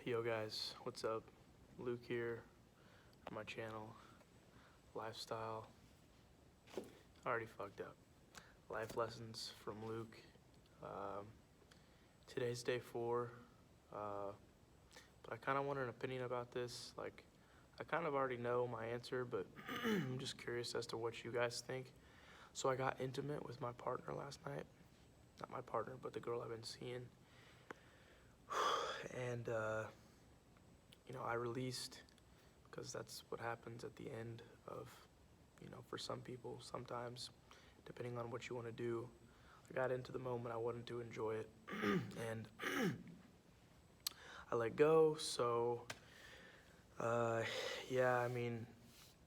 Yo guys, what's up? Luke here on my channel, lifestyle. I already fucked up. Life lessons from Luke. Today's day 4, but I kind of want an opinion about this. Like, I kind of already know my answer, but I'm just curious as to what you guys think. So I got intimate with my partner last night. Not my partner, but the girl I've been seeing. And, I released, because that's what happens at the end of, for some people, sometimes, depending on what you want to do. I got into the moment, I wanted to enjoy it, and I let go, so,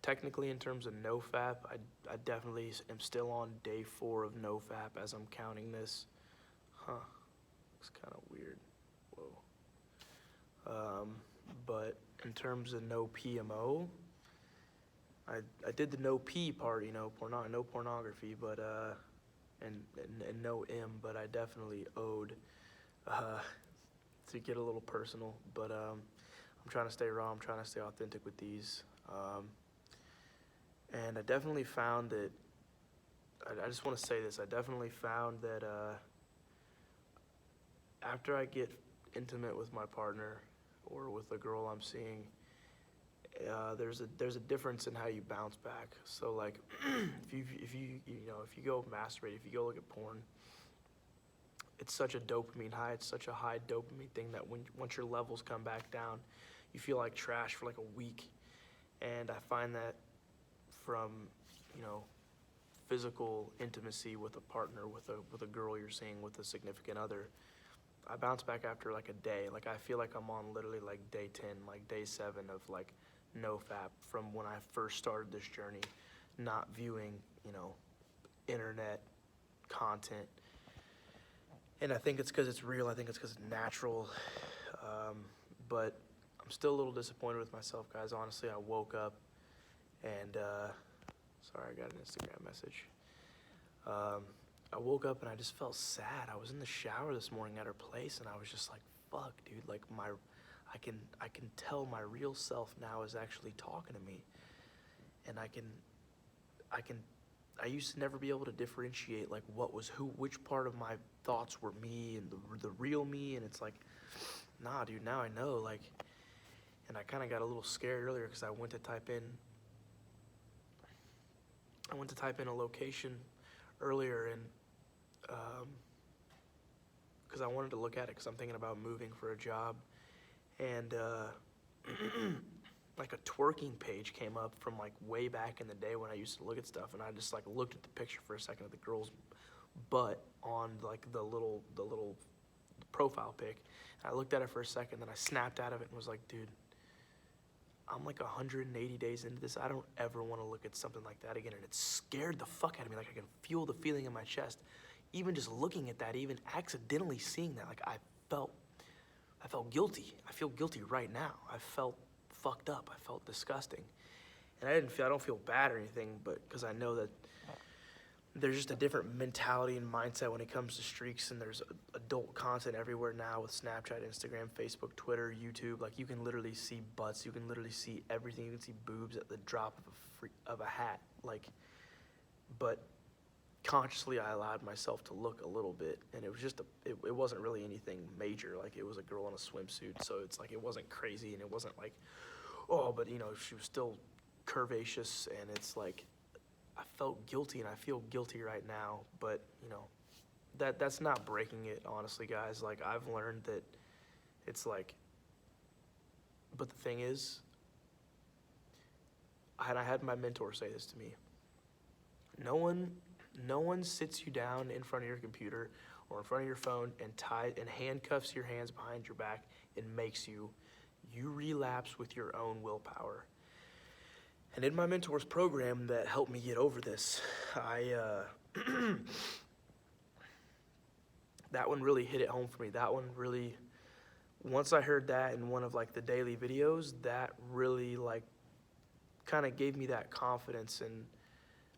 technically in terms of NoFap, I definitely am still on day 4 of NoFap as I'm counting this. Looks kind of weird. Whoa. But in terms of no PMO, I did the no P part, no pornography, but and no M, but I definitely owed to get a little personal. But I'm trying to stay raw. I'm trying to stay authentic with these. And I definitely found that. I just want to say this. I definitely found that after I get intimate with my partner or with the girl I'm seeing, there's a difference in how you bounce back. So like, if you go masturbate, if you go look at porn, it's such a dopamine high. It's such a high dopamine thing that once your levels come back down, you feel like trash for like a week. And I find that from physical intimacy with a partner, with a girl you're seeing, with a significant other, I bounce back after like a day. Like I feel like I'm on literally like day 10, like day 7 of like NoFap from when I first started this journey, not viewing, internet content. And I think it's because it's real. I think it's because it's natural. But I'm still a little disappointed with myself, guys. Honestly, I woke up and, sorry, I got an Instagram message. I woke up and I just felt sad. I was in the shower this morning at her place and I was just like, fuck, dude, like I can tell my real self now is actually talking to me. And I used to never be able to differentiate like what was who, which part of my thoughts were me and the real me. And it's like, nah, dude, now I know, like, and I kind of got a little scared earlier because I went to type in a location earlier, and because I wanted to look at it because I'm thinking about moving for a job, and like a twerking page came up from like way back in the day when I used to look at stuff, and I just like looked at the picture for a second of the girl's butt on like the little profile pic, and I looked at it for a second, then I snapped out of it and was like, dude, I'm like 180 days into this. I don't ever want to look at something like that again. And it scared the fuck out of me. Like I can feel the feeling in my chest. Even just looking at that, even accidentally seeing that, like I felt guilty. I feel guilty right now. I felt fucked up. I felt disgusting. And I don't feel bad or anything, but because I know that there's just a different mentality and mindset when it comes to streaks, and there's adult content everywhere now with Snapchat, Instagram, Facebook, Twitter, YouTube. Like you can literally see butts, you can literally see everything, you can see boobs at the drop of a hat. Like, but consciously I allowed myself to look a little bit, and it was just it wasn't really anything major. Like it was a girl in a swimsuit, so it's like it wasn't crazy, and it wasn't like, oh, but she was still curvaceous, and it's like, I felt guilty, and I feel guilty right now, but that's not breaking it, honestly, guys. Like I've learned that it's like, but the thing is, I had my mentor say this to me. No one sits you down in front of your computer or in front of your phone and handcuffs your hands behind your back and makes you relapse with your own willpower. And in my mentor's program that helped me get over this, that one really hit it home for me. That one really, once I heard that in one of like the daily videos, that really like kind of gave me that confidence, and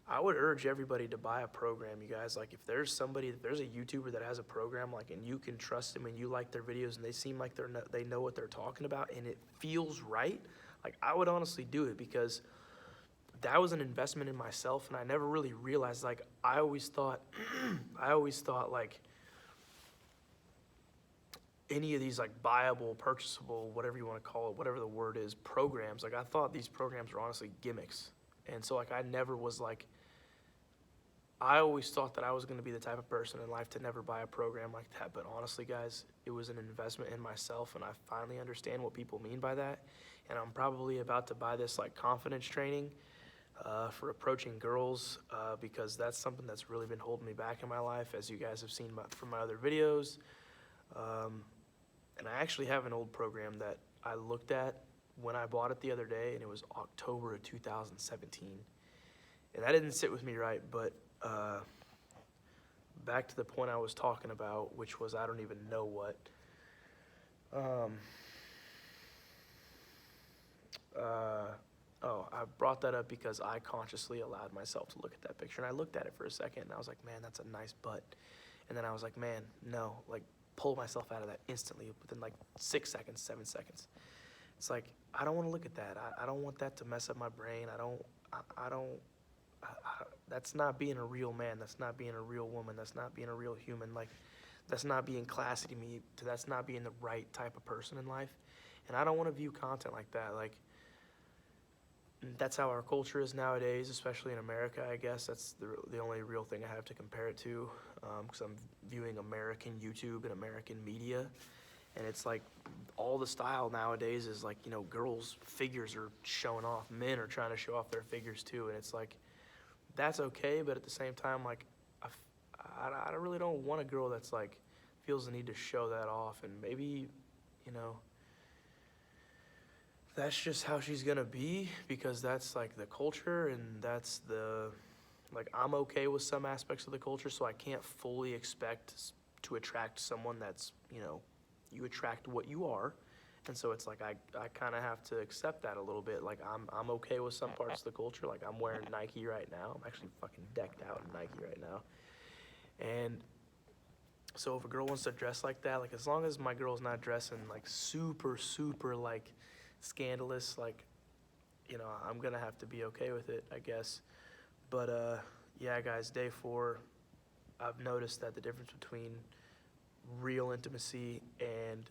I would urge everybody to buy a program, you guys. Like, if there's a YouTuber that has a program, like, and you can trust them and you like their videos and they seem like they know what they're talking about and it feels right, like, I would honestly do it, because that was an investment in myself, and I never really realized, like, I always thought, like, any of these, like, buyable, purchasable, whatever you want to call it, whatever the word is, programs, like, I thought these programs were honestly gimmicks. And so, like, I never was, like, I always thought that I was going to be the type of person in life to never buy a program like that. But honestly, guys, it was an investment in myself, and I finally understand what people mean by that. And I'm probably about to buy this, like, confidence training for approaching girls, because that's something that's really been holding me back in my life, as you guys have seen from my other videos. And I actually have an old program that I looked at when I bought it the other day, and it was October of 2017. And that didn't sit with me right, but back to the point I was talking about, which was I don't even know what. I brought that up because I consciously allowed myself to look at that picture, and I looked at it for a second, and I was like, man, that's a nice butt. And then I was like, man, no, like, pull myself out of that instantly within like 6 seconds, 7 seconds. It's like, I don't want to look at that. I don't want that to mess up my brain. That's not being a real man. That's not being a real woman. That's not being a real human. Like, that's not being classy to me. That's not being the right type of person in life. And I don't want to view content like that. Like, that's how our culture is nowadays, especially in America, I guess. That's the only real thing I have to compare it to, because I'm viewing American YouTube and American media. And it's like, all the style nowadays is like, girls' figures are showing off. Men are trying to show off their figures too. And it's like, that's okay, but at the same time, like, I really don't want a girl that's like, feels the need to show that off. And maybe, that's just how she's gonna be, because that's like the culture, and that's like, I'm okay with some aspects of the culture, so I can't fully expect to attract someone that's, you attract what you are. And so it's like, I kind of have to accept that a little bit. Like, I'm okay with some parts of the culture. Like, I'm wearing Nike right now. I'm actually fucking decked out in Nike right now. And so if a girl wants to dress like that, like, as long as my girl's not dressing like super, super, like, scandalous, like, I'm gonna have to be okay with it, I guess. But yeah, guys, day 4, I've noticed that the difference between real intimacy and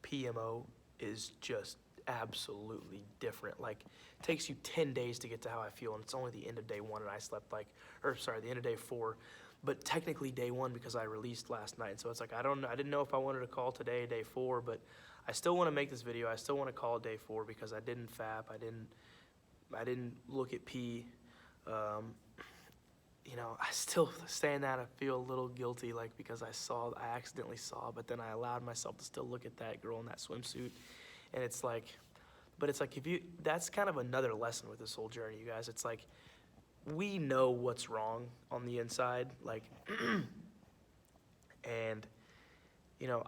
PMO is just absolutely different. Like, it takes you 10 days to get to how I feel, and it's only the end of day 1, and I slept the end of day 4, but technically day 1, because I released last night. So it's like, I didn't know if I wanted to call today day 4, but I still want to make this video. I still want to call it day 4, because I didn't fap. I didn't look at P. I still saying that, I feel a little guilty, like, because I accidentally saw, but then I allowed myself to still look at that girl in that swimsuit. And it's like, that's kind of another lesson with this whole journey, you guys. It's like, we know what's wrong on the inside, like, and,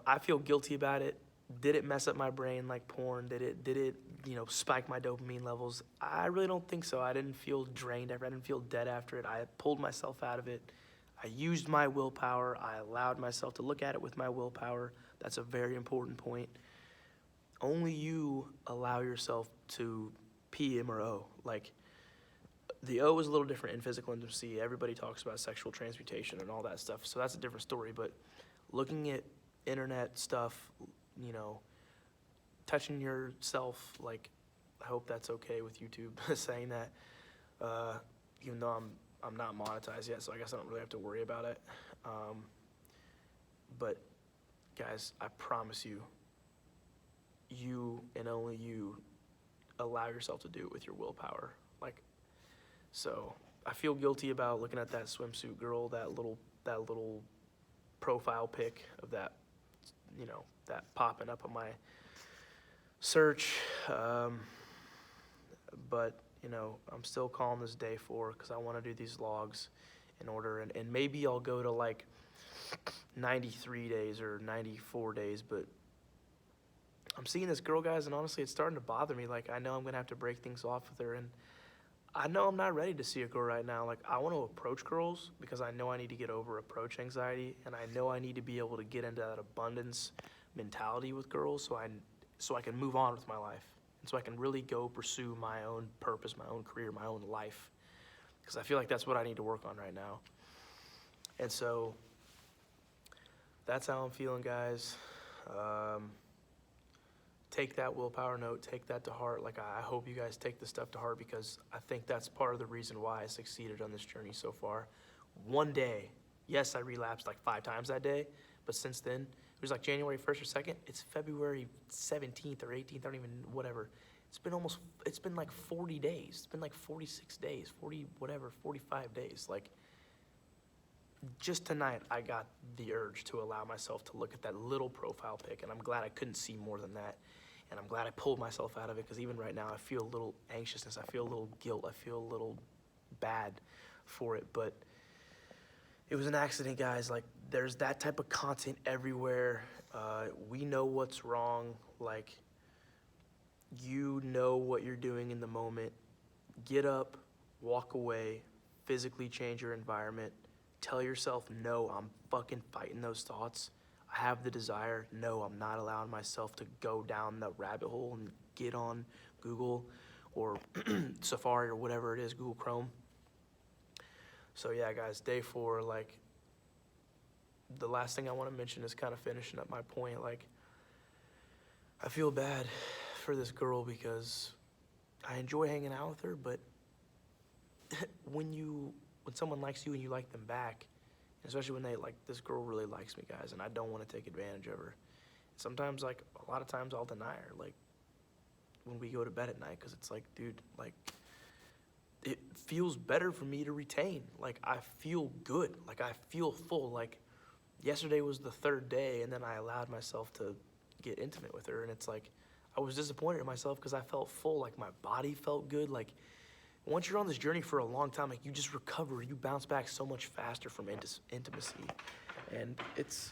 I feel guilty about it. Did it mess up my brain like porn? Did it spike my dopamine levels? I really don't think so. I didn't feel drained ever. I didn't feel dead after it. I pulled myself out of it. I used my willpower. I allowed myself to look at it with my willpower. That's a very important point. Only you allow yourself to PM or O. Like, the O is a little different in physical intimacy. Everybody talks about sexual transmutation and all that stuff, so that's a different story. But looking at internet stuff, touching yourself, like, I hope that's okay with YouTube saying that, even though I'm not monetized yet, so I guess I don't really have to worry about it. But guys, I promise you, you and only you allow yourself to do it with your willpower. Like, so I feel guilty about looking at that swimsuit girl, that little profile pic of that, that popping up on my search. But, I'm still calling this day 4, because I want to do these logs in order, and maybe I'll go to like 93 days or 94 days, but I'm seeing this girl, guys, and honestly, it's starting to bother me. Like, I know I'm going to have to break things off with her, and I know I'm not ready to see a girl right now. Like, I want to approach girls because I know I need to get over approach anxiety, and I know I need to be able to get into that abundance mentality with girls so I can move on with my life. And so I can really go pursue my own purpose, my own career, my own life. Because I feel like that's what I need to work on right now. And so that's how I'm feeling, guys. Take that willpower note, take that to heart. Like, I hope you guys take this stuff to heart, because I think that's part of the reason why I succeeded on this journey so far. One day, yes, I relapsed like 5 times that day, but since then, it was like January 1st or 2nd. It's February 17th or 18th, I don't even, whatever. It's been like 40 days. It's been like 46 days, 45 days. Like, just tonight, I got the urge to allow myself to look at that little profile pic, and I'm glad I couldn't see more than that. And I'm glad I pulled myself out of it, because even right now, I feel a little anxiousness. I feel a little guilt. I feel a little bad for it. But it was an accident, guys. Like, there's that type of content everywhere. We know what's wrong. Like, you know what you're doing in the moment. Get up, walk away, physically change your environment. Tell yourself, no, I'm fucking fighting those thoughts. I have the desire. No, I'm not allowing myself to go down the rabbit hole and get on Google or Safari or whatever it is, Google Chrome. So yeah, guys, day 4, like, the last thing I want to mention is kind of finishing up my point. Like, I feel bad for this girl because I enjoy hanging out with her, but when someone likes you and you like them back, especially when this girl really likes me, guys, and I don't want to take advantage of her. Sometimes, like, a lot of times I'll deny her, like, when we go to bed at night, because it's like, dude, like, it feels better for me to retain. Like, I feel good. Like, I feel full. Like, yesterday was the 3rd day, and then I allowed myself to get intimate with her, and it's like, I was disappointed in myself because I felt full. Like, my body felt good. Like, once you're on this journey for a long time, like, you just recover, you bounce back so much faster from intimacy. And it's...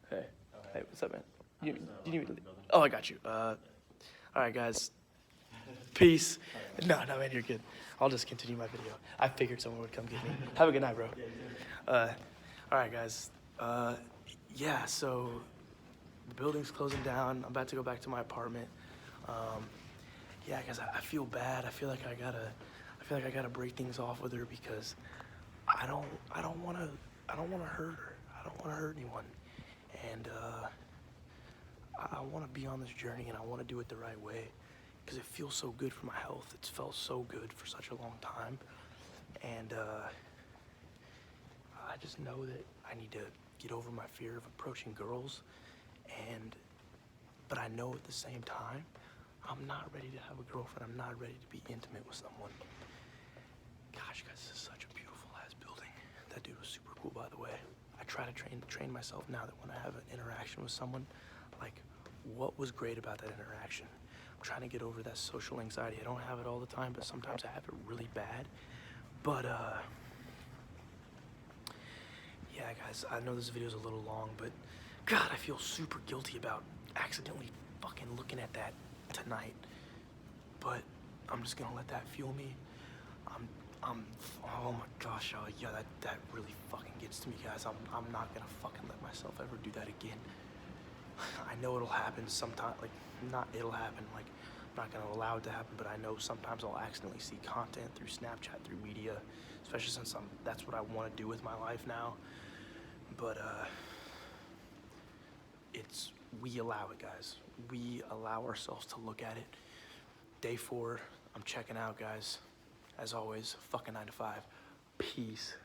Hey, what's up, man? You need me to... Oh, I got you. All right, guys. Peace. No, man, you're good. I'll just continue my video. I figured someone would come get me. Have a good night, bro. All right, guys. Yeah, so the building's closing down. I'm about to go back to my apartment. Yeah, guys, I feel bad. I feel like I gotta break things off with her because I don't want to hurt her. I don't want to hurt anyone. And I want to be on this journey, and I want to do it the right way because it feels so good for my health. It's felt so good for such a long time. And I just know that I need to get over my fear of approaching girls. But I know at the same time, I'm not ready to have a girlfriend. I'm not ready to be intimate with someone. Gosh, guys, this is such a beautiful ass building. That dude was super cool, by the way. I try to train myself now that when I have an interaction with someone, like, what was great about that interaction? I'm trying to get over that social anxiety. I don't have it all the time, but sometimes I have it really bad. But yeah, guys, I know this video's a little long, but God, I feel super guilty about accidentally fucking looking at that tonight. But I'm just gonna let that fuel me. Oh my gosh, yeah, that really fucking gets to me, guys. I'm not gonna fucking let myself ever do that again. I know it'll happen sometime, like, not it'll happen, like, I'm not gonna allow it to happen, but I know sometimes I'll accidentally see content through Snapchat, through media, especially since that's what I wanna do with my life now. But, we allow it, guys. We allow ourselves to look at it. Day 4, I'm checking out, guys. As always, fucking 9 to 5. Peace.